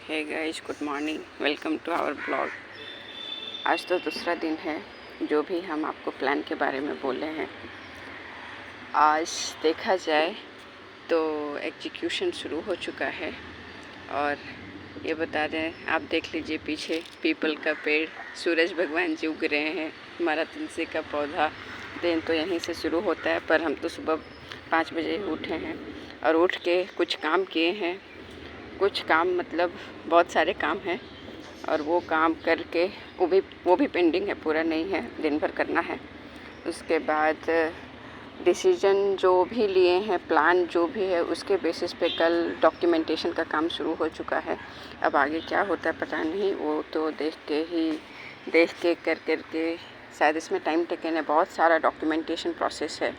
Hey guys, good morning, welcome to our blog. आज तो दूसरा दिन है जो भी हम आपको प्लान के बारे में बोले हैं। आज देखा जाए तो एग्जीक्यूशन शुरू हो चुका है और ये बता दें, आप देख लीजिए पीछे पीपल का पेड़, सूरज भगवान जी उग रहे हैं, हमारा तुलसी का पौधा। दिन तो यहीं से शुरू होता है, पर हम तो सुबह 5 बजे उठे हैं और उठ के कुछ काम किए हैं। कुछ काम मतलब बहुत सारे काम हैं और वो काम करके वो भी पेंडिंग है, पूरा नहीं है, दिन भर करना है। उसके बाद डिसीजन जो भी लिए हैं, प्लान जो भी है, उसके बेसिस पे कल डॉक्यूमेंटेशन का काम शुरू हो चुका है। अब आगे क्या होता है पता नहीं, वो तो देख के कर के शायद इसमें टाइम टेकन है, बहुत सारा डॉक्यूमेंटेशन प्रोसेस है।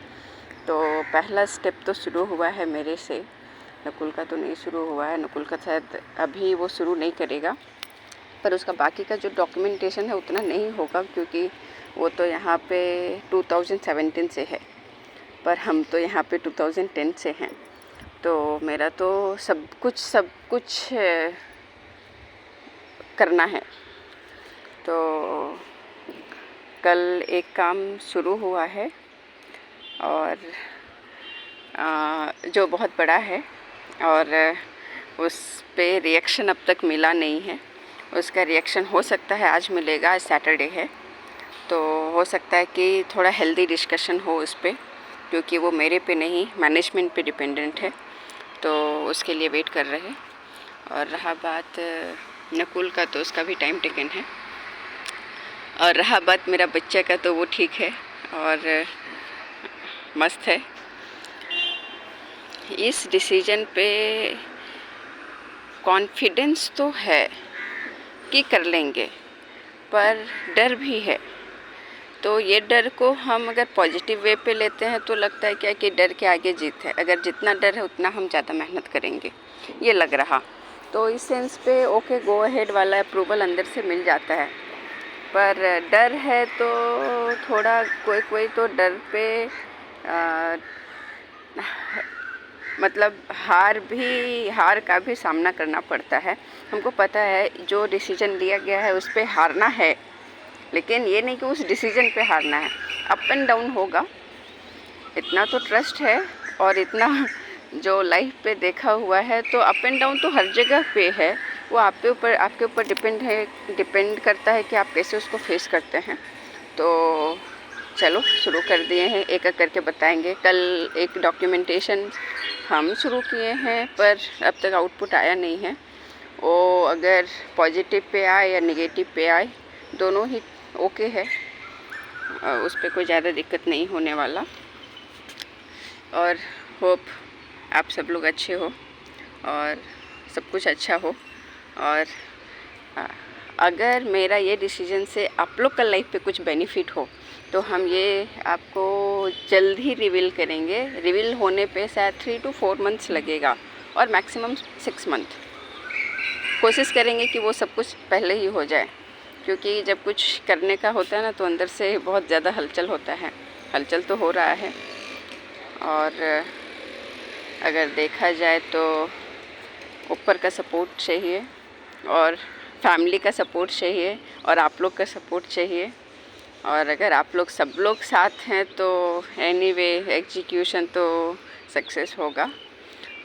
तो पहला स्टेप तो शुरू हुआ है मेरे से, नकुल का तो नहीं शुरू हुआ है। नकुल का शायद अभी वो शुरू नहीं करेगा, पर उसका बाकी का जो डॉक्यूमेंटेशन है उतना नहीं होगा, क्योंकि वो तो यहाँ पे 2017 से है, पर हम तो यहाँ पे 2010 से हैं। तो मेरा तो सब कुछ करना है। तो कल एक काम शुरू हुआ है और जो बहुत बड़ा है और उस पे रिएक्शन अब तक मिला नहीं है। उसका रिएक्शन हो सकता है आज मिलेगा, आज सैटरडे है, तो हो सकता है कि थोड़ा हेल्दी डिस्कशन हो उस पे, क्योंकि वो मेरे पे नहीं, मैनेजमेंट पे डिपेंडेंट है। तो उसके लिए वेट कर रहे हैं। और रहा बात नकुल का, तो उसका भी टाइम टेकन है। और रहा बात मेरा बच्चा का, तो वो ठीक है और मस्त है। इस डिसीजन पे कॉन्फिडेंस तो है कि कर लेंगे, पर डर भी है। तो ये डर को हम अगर पॉजिटिव वे पे लेते हैं तो लगता है क्या कि डर के आगे जीत है। अगर जितना डर है उतना हम ज़्यादा मेहनत करेंगे, ये लग रहा। तो इस सेंस पे ओके, गो अहेड वाला अप्रूवल अंदर से मिल जाता है। पर डर है तो थोड़ा कोई तो डर पे मतलब हार का भी सामना करना पड़ता है। हमको पता है जो डिसीजन लिया गया है उस पे हारना है, लेकिन ये नहीं कि उस डिसीजन पे हारना है। अप एंड डाउन होगा, इतना तो ट्रस्ट है और इतना जो लाइफ पे देखा हुआ है, तो अप एंड डाउन तो हर जगह पे है। वो आपके ऊपर डिपेंड करता है कि आप कैसे उसको फेस करते हैं। तो चलो शुरू कर दिए हैं, एक एक करके बताएंगे। कल एक डॉक्यूमेंटेशन हम शुरू किए हैं, पर अब तक आउटपुट आया नहीं है। वो अगर पॉजिटिव पे आए या नेगेटिव पे आए, दोनों ही ओके है, उस पर कोई ज़्यादा दिक्कत नहीं होने वाला। और होप आप सब लोग अच्छे हो और सब कुछ अच्छा हो। और अगर मेरा ये डिसीजन से आप लोग का लाइफ पे कुछ बेनिफिट हो, तो हम ये आपको जल्द ही रिवील करेंगे। रिवील होने पे शायद 3 to 4 मंथ्स लगेगा और मैक्सिमम 6 मंथ। कोशिश करेंगे कि वो सब कुछ पहले ही हो जाए, क्योंकि जब कुछ करने का होता है ना, तो अंदर से बहुत ज़्यादा हलचल होता है। हलचल तो हो रहा है। और अगर देखा जाए तो ऊपर का सपोर्ट चाहिए और फैमिली का सपोर्ट चाहिए और आप लोग का सपोर्ट चाहिए। और अगर आप लोग सब लोग साथ हैं तो एनीवे एग्जीक्यूशन तो सक्सेस होगा।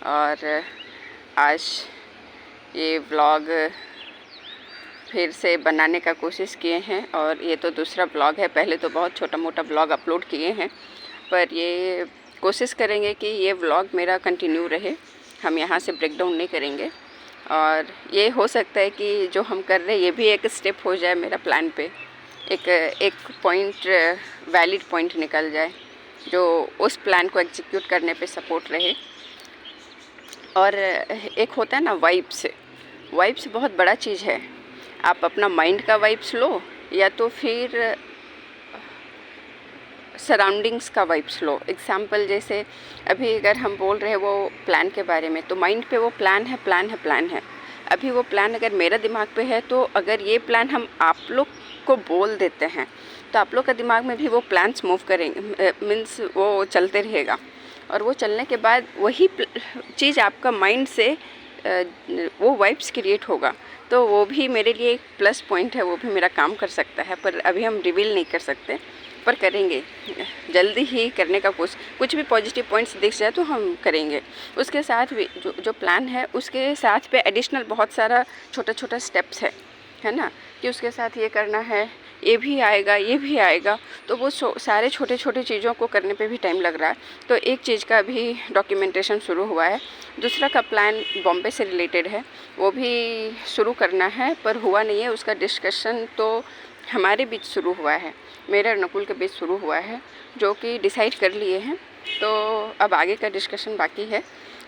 और आज ये व्लॉग फिर से बनाने का कोशिश किए हैं और ये तो दूसरा व्लॉग है। पहले तो बहुत छोटा मोटा व्लॉग अपलोड किए हैं, पर ये कोशिश करेंगे कि ये व्लॉग मेरा कंटिन्यू रहे, हम यहाँ से ब्रेक डाउन नहीं करेंगे। और ये हो सकता है कि जो हम कर रहे हैं ये भी एक स्टेप हो जाए मेरा प्लान पे, एक पॉइंट, वैलिड पॉइंट निकल जाए जो उस प्लान को एग्जीक्यूट करने पे सपोर्ट रहे। और एक होता है ना वाइब्स बहुत बड़ा चीज़ है। आप अपना माइंड का वाइब्स लो या तो फिर सराउंडिंग्स का वाइब्स लो। एग्जाम्पल जैसे अभी अगर हम बोल रहे हैं वो प्लान के बारे में, तो माइंड पे वो प्लान है। अभी वो प्लान अगर मेरा दिमाग पे है, तो अगर ये प्लान हम आप लोग को बोल देते हैं, तो आप लोग का दिमाग में भी वो प्लान्स मूव करेंगे, मीन्स वो चलते रहेगा। और वो चलने के बाद वही चीज़ आपका माइंड से वो वाइब्स क्रिएट होगा तो वो भी मेरे लिए एक प्लस पॉइंट है, वो भी मेरा काम कर सकता है। पर अभी हम रिवील नहीं कर सकते, पर करेंगे जल्दी ही करने का कुछ भी पॉजिटिव पॉइंट्स दिख जाए तो हम करेंगे। उसके साथ भी जो प्लान है उसके साथ पे एडिशनल बहुत सारा छोटा छोटा स्टेप्स है ना, कि उसके साथ ये करना है, ये भी आएगा, ये भी आएगा, तो वो सारे छोटे छोटे चीज़ों को करने पे भी टाइम लग रहा है। तो एक चीज़ का भी डॉक्यूमेंटेशन शुरू हुआ है, दूसरा का प्लान बॉम्बे से रिलेटेड है, वो भी शुरू करना है पर हुआ नहीं है। उसका डिस्कशन तो हमारे बीच शुरू हुआ है, मेरे और नकुल के बीच शुरू हुआ है, जो कि डिसाइड कर लिए हैं। तो अब आगे का डिस्कशन बाकी है।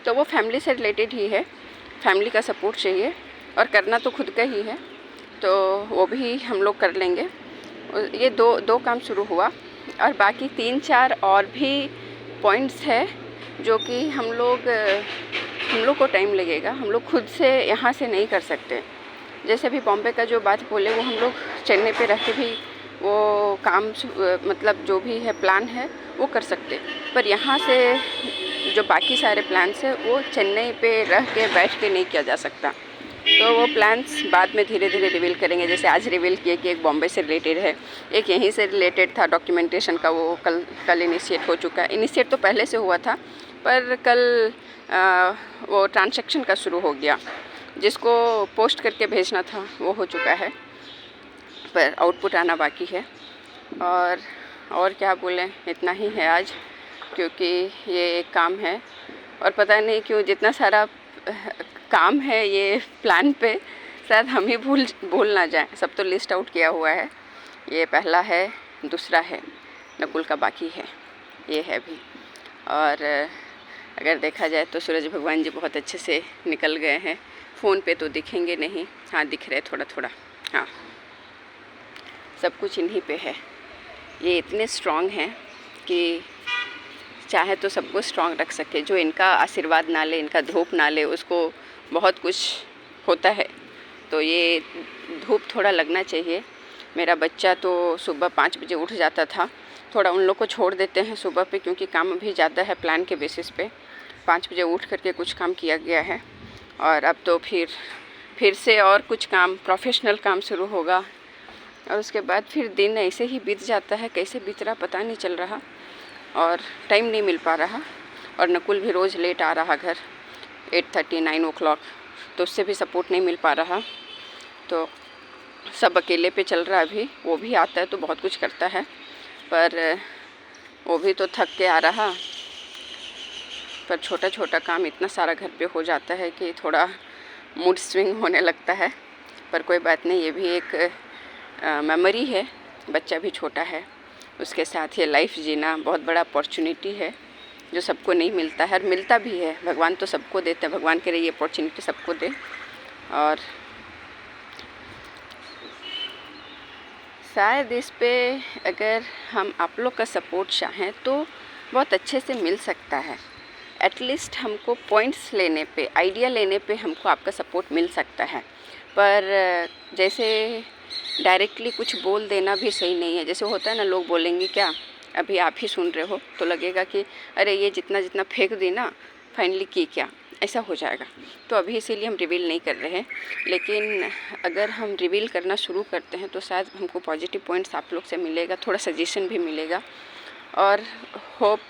तो वो फैमिली से रिलेटेड ही है, फैमिली का सपोर्ट चाहिए और करना तो खुद का ही है, तो वो भी हम लोग कर लेंगे। ये दो काम शुरू हुआ और बाकी 3-4 और भी पॉइंट्स है जो कि हम लोग को टाइम लगेगा, हम लोग खुद से यहाँ से नहीं कर सकते। जैसे अभी बॉम्बे का जो बात बोले, वो हम लोग चेन्नई पे रह के भी वो काम मतलब जो भी है प्लान है वो कर सकते, पर यहाँ से जो बाकी सारे प्लान्स है वो चेन्नई पे रह के बैठ के नहीं किया जा सकता। तो वो प्लान्स बाद में धीरे धीरे रिवील करेंगे। जैसे आज रिवील किए कि एक बॉम्बे से रिलेटेड है, एक यहीं से रिलेटेड था डॉक्यूमेंटेशन का, वो कल इनिशिएट हो चुका है। इनिशिएट तो पहले से हुआ था, पर कल वो ट्रांजैक्शन का शुरू हो गया, जिसको पोस्ट करके भेजना था वो हो चुका है, पर आउटपुट आना बाकी है। और क्या बोलें, इतना ही है आज, क्योंकि ये एक काम है और पता नहीं क्यों जितना सारा काम है ये प्लान पे, शायद हम ही भूल ना जाएं। सब तो लिस्ट आउट किया हुआ है, ये पहला है, दूसरा है, नकुल का बाकी है, ये है भी। और अगर देखा जाए तो सूरज भगवान जी बहुत अच्छे से निकल गए हैं। फ़ोन पे तो दिखेंगे नहीं, हाँ दिख रहे थोड़ा थोड़ा, हाँ सब कुछ इन्हीं पे है। ये इतने स्ट्रॉन्ग हैं कि चाहे तो सबको स्ट्रॉन्ग रख सके। जो इनका आशीर्वाद ना ले, इनका धूप ना ले, उसको बहुत कुछ होता है। तो ये धूप थोड़ा लगना चाहिए। मेरा बच्चा तो सुबह 5 बजे उठ जाता था, थोड़ा उन लोग को छोड़ देते हैं सुबह पे, क्योंकि काम भी ज़्यादा है प्लान के बेसिस पे। 5 बजे उठ करके कुछ काम किया गया है और अब तो फिर से और कुछ काम, प्रोफेशनल काम शुरू होगा और उसके बाद फिर दिन ऐसे ही बीत जाता है, कैसे बीत रहा पता नहीं चल रहा और टाइम नहीं मिल पा रहा। और नकुल भी रोज़ लेट आ रहा घर, 8:30 9 o'clock, तो उससे भी सपोर्ट नहीं मिल पा रहा। तो सब अकेले पे चल रहा है अभी। वो भी आता है तो बहुत कुछ करता है, पर वो भी तो थक के आ रहा। पर छोटा छोटा काम इतना सारा घर पे हो जाता है कि थोड़ा मूड स्विंग होने लगता है। पर कोई बात नहीं, ये भी एक मेमोरी है। बच्चा भी छोटा है, उसके साथ ये लाइफ जीना बहुत बड़ा अपॉर्चुनिटी है जो सबको नहीं मिलता है, और मिलता भी है। भगवान तो सबको देते हैं, भगवान करे ये अपॉर्चुनिटी सबको दे। और शायद इस पे अगर हम आप लोग का सपोर्ट चाहें तो बहुत अच्छे से मिल सकता है। एटलीस्ट हमको पॉइंट्स लेने पे, आइडिया लेने पे हमको आपका सपोर्ट मिल सकता है। पर जैसे डायरेक्टली कुछ बोल देना भी सही नहीं है। जैसे होता है ना, लोग बोलेंगे क्या, अभी आप ही सुन रहे हो तो लगेगा कि अरे ये जितना जितना फेंक दी ना, फाइनली की क्या, ऐसा हो जाएगा। तो अभी इसीलिए हम रिवील नहीं कर रहे हैं। लेकिन अगर हम रिवील करना शुरू करते हैं तो शायद हमको पॉजिटिव पॉइंट्स आप लोग से मिलेगा, थोड़ा सजेशन भी मिलेगा। और होप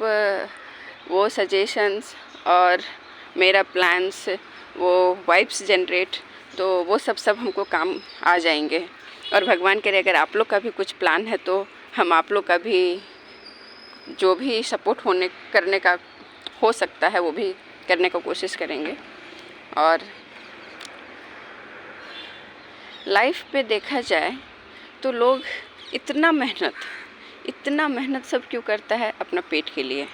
वो सजेशंस और मेरा प्लान्स, वो वाइब्स जनरेट, तो वो सब हमको काम आ जाएंगे। और भगवान करे अगर आप लोग का भी कुछ प्लान है तो हम आप लोग का भी जो भी सपोर्ट करने का हो सकता है वो भी करने का कोशिश करेंगे। और लाइफ पे देखा जाए तो लोग इतना मेहनत सब क्यों करता है? अपना पेट के लिए।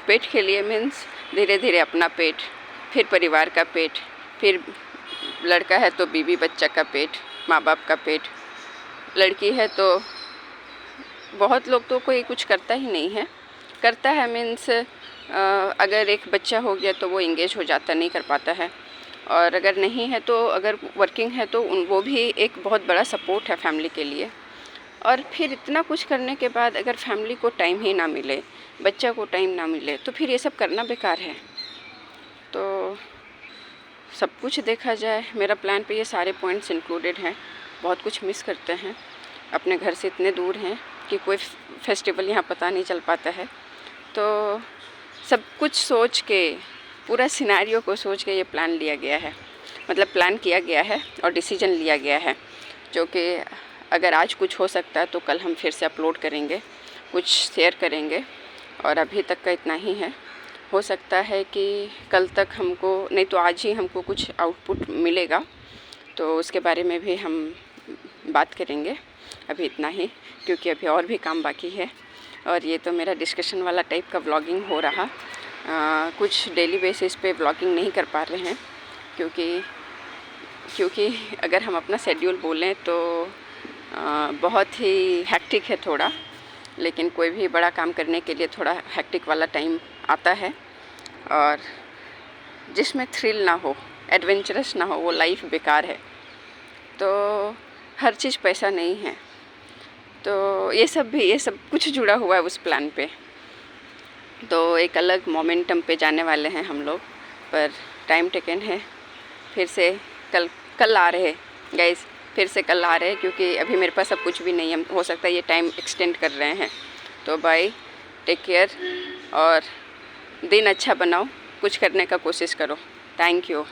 पेट के लिए मीन्स धीरे धीरे अपना पेट, फिर परिवार का पेट, फिर लड़का है तो बीवी बच्चा का पेट, माँ बाप का पेट, लड़की है तो बहुत लोग तो कोई कुछ करता ही नहीं है। करता है मीन्स अगर एक बच्चा हो गया तो वो इंगेज हो जाता, नहीं कर पाता है। और अगर नहीं है तो, अगर वर्किंग है तो वो भी एक बहुत बड़ा सपोर्ट है फैमिली के लिए। और फिर इतना कुछ करने के बाद अगर फैमिली को टाइम ही ना मिले, बच्चा को टाइम ना मिले, तो फिर ये सब करना बेकार है। तो सब कुछ देखा जाए, मेरा प्लान पे ये सारे पॉइंट्स इंक्लूडेड हैं। बहुत कुछ मिस करते हैं, अपने घर से इतने दूर हैं कि कोई फेस्टिवल यहाँ पता नहीं चल पाता है। तो सब कुछ सोच के, पूरा सिनेरियो को सोच के ये प्लान लिया गया है, मतलब प्लान किया गया है और डिसीजन लिया गया है, जो कि अगर आज कुछ हो सकता है तो कल हम फिर से अपलोड करेंगे, कुछ शेयर करेंगे। और अभी तक का इतना ही है। हो सकता है कि कल तक हमको, नहीं तो आज ही हमको कुछ आउटपुट मिलेगा, तो उसके बारे में भी हम बात करेंगे। अभी इतना ही, क्योंकि अभी और भी काम बाकी है। और ये तो मेरा डिस्कशन वाला टाइप का व्लॉगिंग हो रहा। कुछ डेली बेसिस पे व्लॉगिंग नहीं कर पा रहे हैं, क्योंकि अगर हम अपना शेड्यूल बोलें तो बहुत ही हेक्टिक है थोड़ा। लेकिन कोई भी बड़ा काम करने के लिए थोड़ा हेक्टिक वाला टाइम आता है, और जिसमें थ्रिल ना हो, एडवेंचरस ना हो, वो लाइफ बेकार है। तो हर चीज़ पैसा नहीं है, तो ये सब कुछ जुड़ा हुआ है उस प्लान पे। तो एक अलग मोमेंटम पे जाने वाले हैं हम लोग, पर टाइम टेकन है। फिर से कल आ रहे हैं गाइस, फिर से कल आ रहे हैं, क्योंकि अभी मेरे पास अब कुछ भी नहीं है। हो सकता है ये टाइम एक्सटेंड कर रहे हैं। तो बाय, टेक केयर, और दिन अच्छा बनाओ, कुछ करने का कोशिश करो। Thank you.